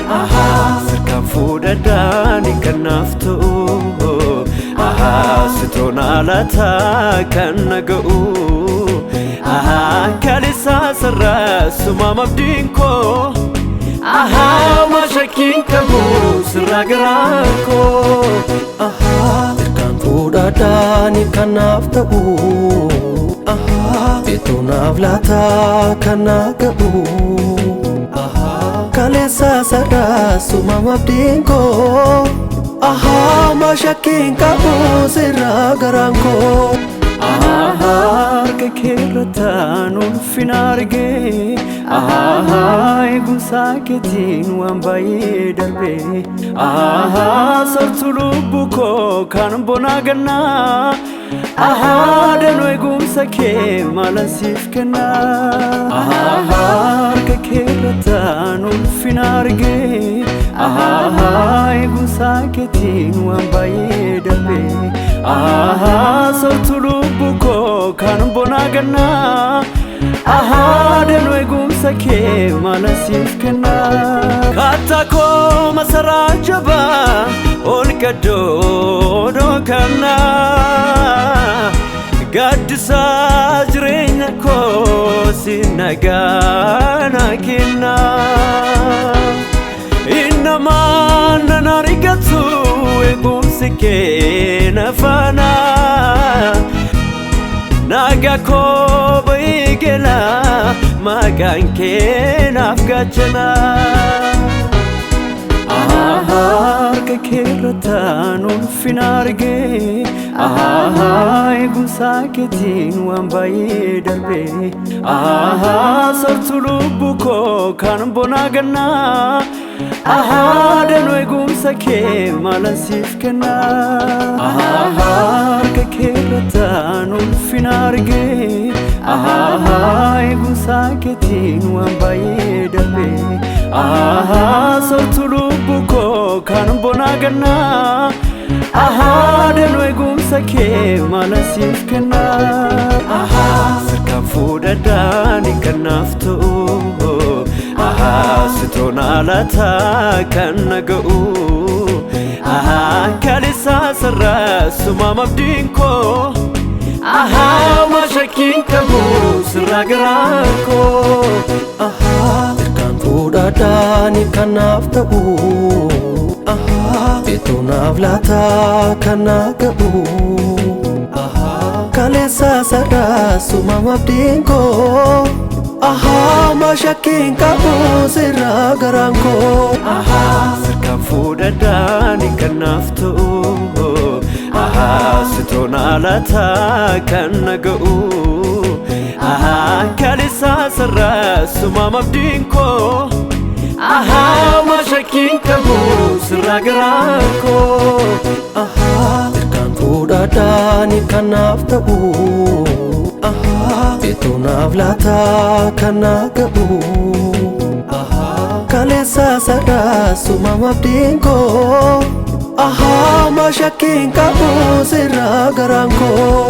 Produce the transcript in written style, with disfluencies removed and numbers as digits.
Sirkaan fuudhadhaan kan naaf ta'u sitoona lataa kan naga'u kaleessaa sarraa sumaam abdiin koo mashakkiin qabu sirraa garaan koo Sirkaan fuudhadhaan kan naaf ta'u sitoona lataa kan naga'u kaleessaa sarraa sumaam abdiin koo mashakkiin qabu sirraa garaan koo harka keerrataan ulfina argee eegumsa keetiin waan baay'ee darbee sartuu lubbuu koo kan bonaa gannaa danuu eegumsa kee maalan siif kennaa harka keerrataan ulfina argee eegumsa keetiin waan baay'ee darbee sartuu lubbuu koo kan bonaa gannaa danuu eegumsa kee maalan siif kennaa Kattaa koo masaraa jabaa ol gaddoo dhookannaa gaddisaa jireenya koo si nagaa naa kennaa innamaan nan argatu eegumsi kee na faana nagaa koo baay'eela maqaan kee naaf gaachana harka keerrataan ulfina argee eegumsa keetiin waan baay'ee darbee sartuu lubbuu koo kan bonaa gannaa danuu eegumsa kee maalan siif kennaa harka keerrataan ulfina argee eegumsa keetiin waan baay'ee darbee sartuu lubbuu koo kan bonaa gannaa danuu eegumsa kee maalan siif kennaa Sirkaan fuudhadhaan kan naaf ta'u sitoona lataa kan naga'u kaleessaa sarraa sumaam abdiin koo mashakkiin qabu sirraa garaan koo Sirkaan fuudhadhaan kan naaf ta'u sitoona lataa kan naga'u kaleessaa sarraa sumaam abdiin koo mashakkiin qabu sirraa garaan koo Sirkaan fuudhadhaan kan naaf ta'u sitoona lataa kan naga'u kaleessaa sarraa sumaam abdiin koo mashakkiin qabu sirraa garaan koo Sirkaan fuudhadhaan kan naaf ta'u sitoona lataa kan naga'u kaleessaa sarraa sumaam abdiin koo mashakkiin qabu sirraa garaan koo